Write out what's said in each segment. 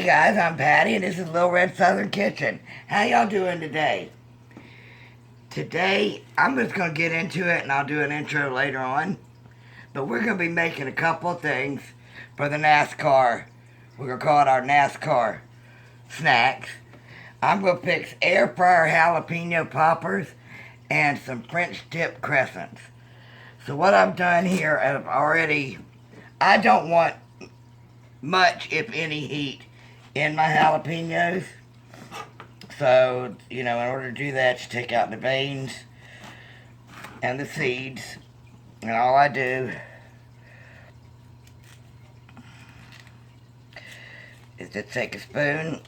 Hey guys, I'm Patty and this is Little Red Southern Kitchen. How y'all doing today? Today, I'm just going to get into it and I'll do an intro later on. But we're going to be making a couple of things for the NASCAR. We're going to call it our NASCAR snacks. I'm going to pick air fryer jalapeno poppers and some French dip crescents. So what I've done here, I've already, I don't want much, if any, heat in my jalapenos. So, in order to do that, you take out the veins and the seeds. And all I do is just take a spoon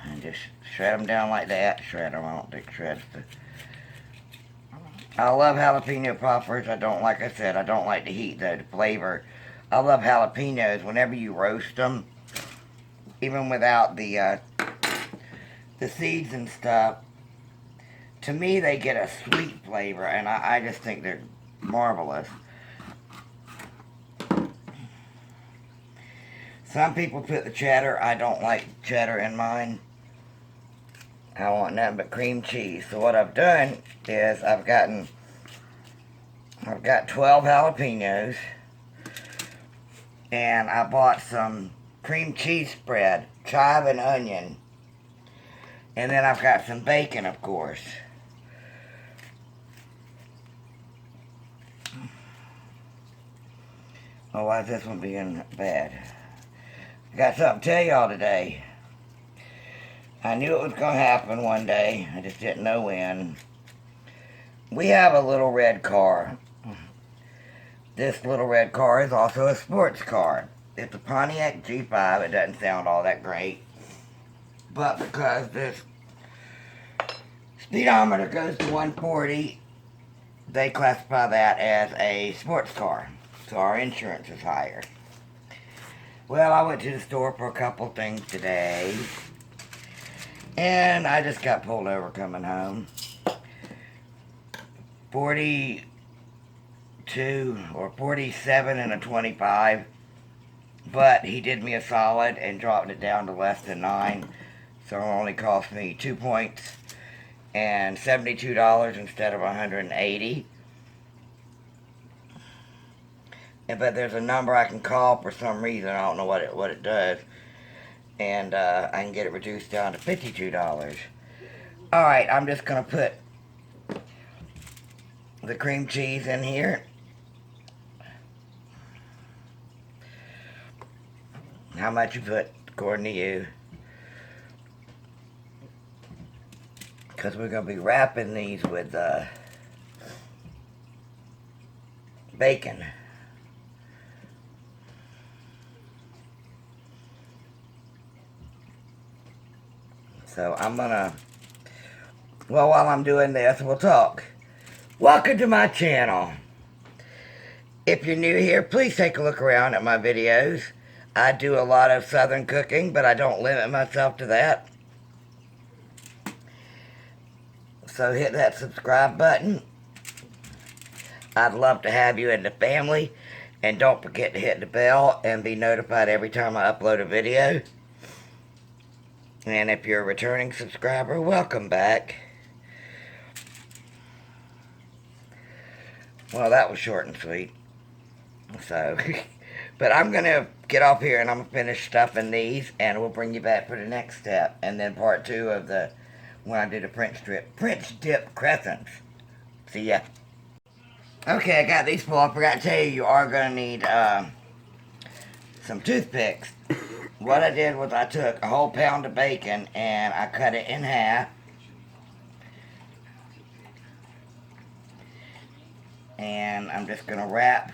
and just shred them down like that. Shred them, I don't think shreds. I love jalapeno poppers. I don't like the heat though, the flavor. I love jalapenos whenever you roast them, even without the seeds and stuff. To me, they get a sweet flavor, and I just think they're marvelous. Some people put the cheddar. I don't like cheddar in mine. I want nothing but cream cheese. So what I've done is I've got 12 jalapenos, and I bought some cream cheese spread, chive and onion, and then I've got some bacon, of course. Oh, why is this one being bad? I got something to tell y'all today. I knew it was going to happen one day. I just didn't know when. We have a little red car. This little red car is also a sports car. It's a Pontiac G5. It doesn't sound all that great. But because this speedometer goes to 140, they classify that as a sports car. So our insurance is higher. Well, I went to the store for a couple things today. And I just got pulled over coming home. 42 or 47 and a 25. But he did me a solid and dropped it down to less than 9. So it only cost me 2 points and $72 instead of $180. But there's a number I can call for some reason. I don't know what it does. And I can get it reduced down to $52. Alright, I'm just going to put the cream cheese in here. How much you put, according to you. Because we're going to be wrapping these with bacon. So I'm gonna, well, while I'm doing this, we'll talk. Welcome to my channel. If you're new here, please take a look around at my videos. I do a lot of southern cooking, but I don't limit myself to that. So hit that subscribe button. I'd love to have you in the family. And don't forget to hit the bell and be notified every time I upload a video. And if you're a returning subscriber, welcome back. Well, that was short and sweet. So, but I'm going to get off here and I'm going to finish stuffing these. And we'll bring you back for the next step. And then part 2 of when I do the French dip crescents. See ya. Okay, I got these full. I forgot to tell you, you are going to need some toothpicks. What I did was I took a whole pound of bacon and I cut it in half. And I'm just going to wrap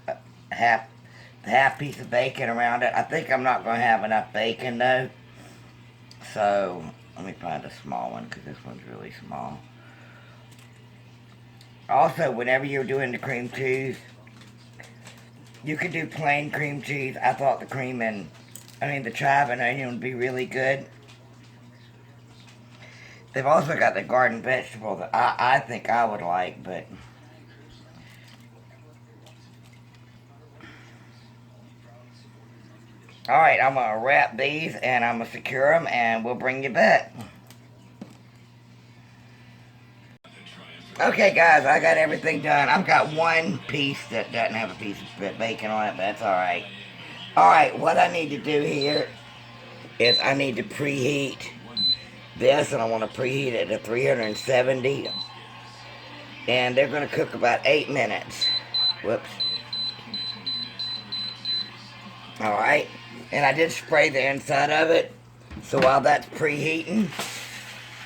the half piece of bacon around it. I think I'm not going to have enough bacon though. So, let me find a small one because this one's really small. Also, whenever you're doing the cream cheese, you can do plain cream cheese. I thought the chive and onion would be really good. They've also got the garden vegetable that I think I would like, but Alright, I'm going to wrap these and I'm going to secure them and we'll bring you back. Okay guys, I got everything done. I've got one piece that doesn't have a piece of bacon on it, but that's alright. Alright, what I need to do here is I need to preheat this, and I want to preheat it to 370. And they're going to cook about 8 minutes. Whoops. Alright, and I did spray the inside of it. So while that's preheating,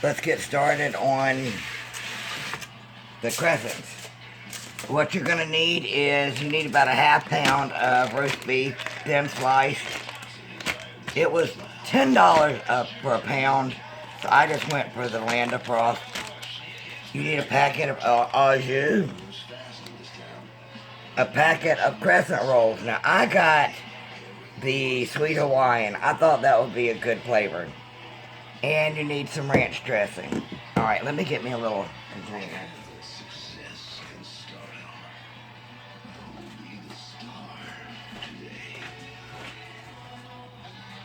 let's get started on the crescents. What you're going to need is, you need about a ½ pound of roast beef, thin sliced. It was $10 for a pound, so I just went for the land of frost. You need a packet of Au Jus, a packet of Crescent Rolls. Now, I got the Sweet Hawaiian. I thought that would be a good flavor. And you need some ranch dressing. Alright, let me get me a little container.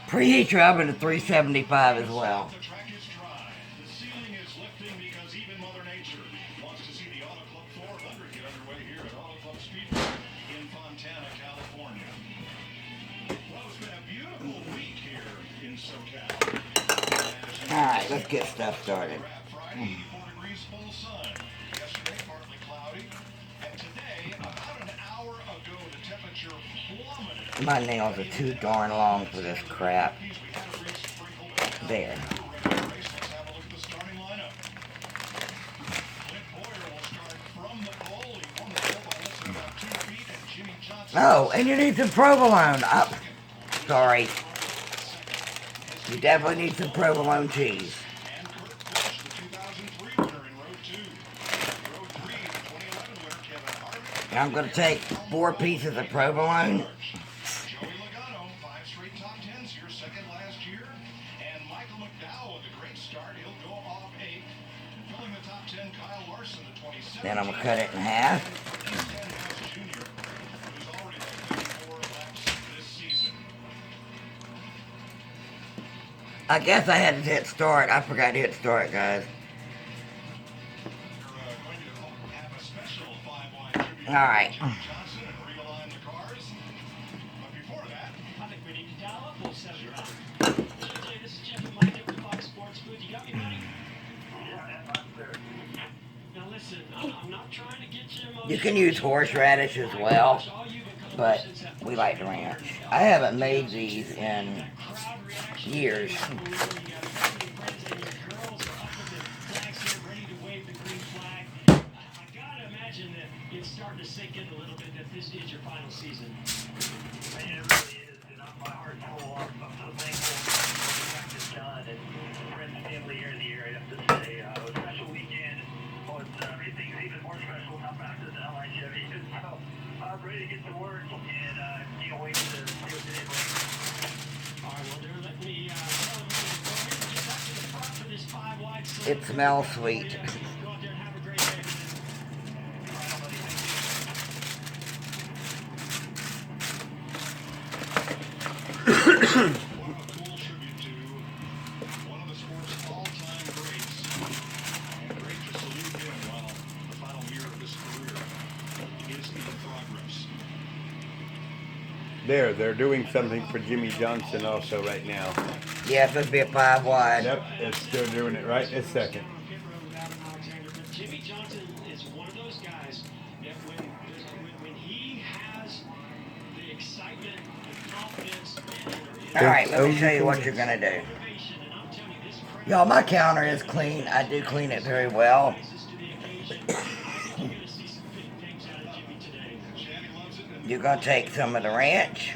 Preheat your oven to 375 as well. Alright, let's get stuff started. My nails are too darn long for this crap. There. Oh, and you need some provolone. Oh, sorry. You definitely need some provolone cheese. And I'm going to take 4 pieces of provolone. Then I'm going to cut it in half. I guess I had to hit start. I forgot to hit start, guys. Alright. You can use horseradish as well, but we like the ranch. I haven't made these in years. It's starting to sink in a little bit that this is your final season. And it really is. And my heart's full. I'm so thankful for what you've done. And friends and family here in the area, I have to say, it was a special weekend. But everything's even more special now back to the LI Chevy. So I'm ready to get to work and can't wait to see what today brings. All right, well, there, let me go ahead and get back to the front for this 5 wide. It smells sweet. Go out there and have a great day. They're doing something for Jimmy Johnson also right now. Yeah, it's supposed to be a 5 wide. Yep, it's still doing it right this second. Jimmy Johnson is one of those guys that when he has the excitement, the confidence, Alright, let me show you what you're going to do. Y'all, my counter is clean. I do clean it very well. You're going to take some of the ranch.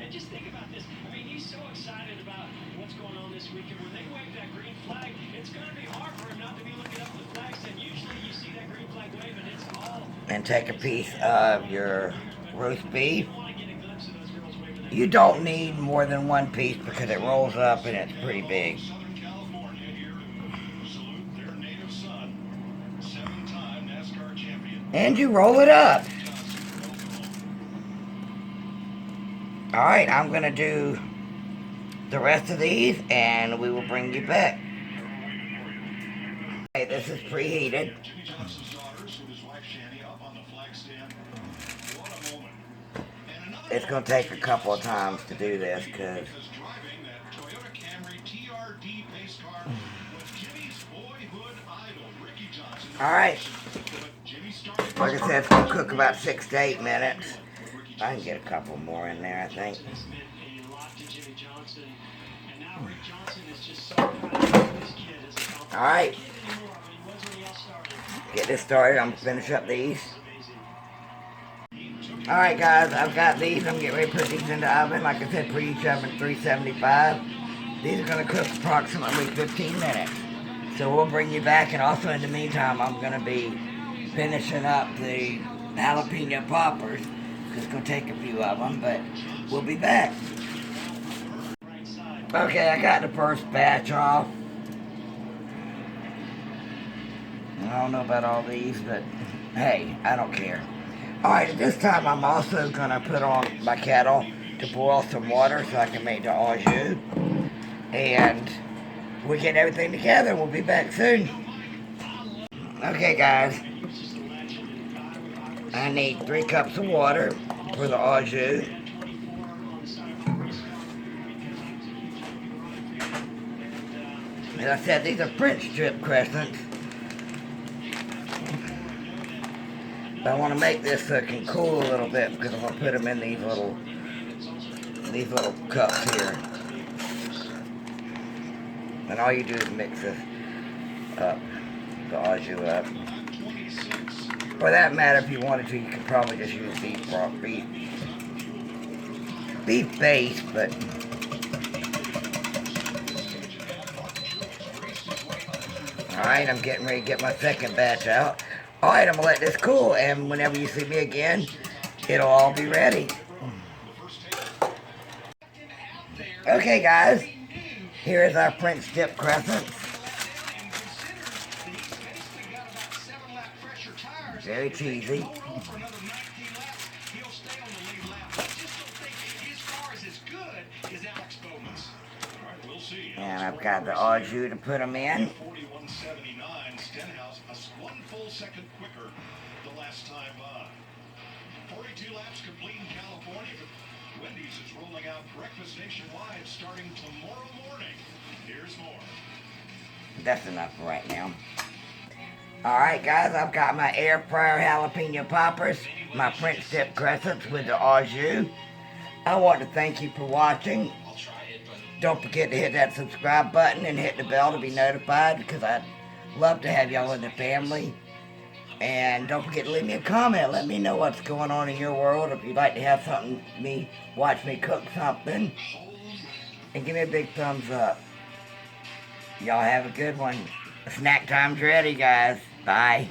And just think about this. I mean, he's so excited about what's going on this weekend. When they wave that green flag, it's going to be hard for him not to be looking up the flags. And usually you see that green flag wave and it's all... And take a piece of your roast beef. You don't need more than 1 piece because it rolls up and it's pretty big. And you roll it up. Alright, I'm going to do the rest of these and we will bring you back. Okay, this is preheated. It's going to take a couple of times to do this because alright, like I said, it's going to cook about 6 to 8 minutes. I can get a couple more in there, I think. Alright, get this started. I'm going to finish up these. Alright guys, I've got these. I'm getting ready to put these in the oven. Like I said, preheat oven 375. These are going to cook approximately 15 minutes. So we'll bring you back, and also in the meantime, I'm going to be finishing up the jalapeno poppers. It's going to take a few of them, but we'll be back. Okay, I got the first batch off. I don't know about all these, but hey, I don't care. Alright, at this time I'm also going to put on my kettle to boil some water so I can make the Au Jus. And we'll get everything together. We'll be back soon. Okay, guys. I need 3 cups of water for the Au Jus. As I said, these are French Dip Crescents. But I want to make this so it can cool a little bit because I'm going to put them in these little cups here. And all you do is mix this up, the Au Jus up. For that matter, if you wanted to, you could probably just use beef base, but alright, I'm getting ready to get my second batch out. Alright, I'm going to let this cool, and whenever you see me again, it'll all be ready. Okay, guys, here is our French Dip Crescents. Very cheesy. And I've got the Au Jus to put them in. One full second quicker the last time by. 42 laps complete in California, but Wendy's is rolling out breakfast nationwide starting tomorrow morning. Here's more. That's enough for right now. Alright guys, I've got my air fryer jalapeno poppers, my French Dip Crescents with the Au Jus. I want to thank you for watching. Don't forget to hit that subscribe button and hit the bell to be notified, because I'd love to have y'all in the family. And don't forget to leave me a comment. Let me know what's going on in your world. If you'd like to have something, watch me cook something. And give me a big thumbs up. Y'all have a good one. Snack time's ready, guys. Bye.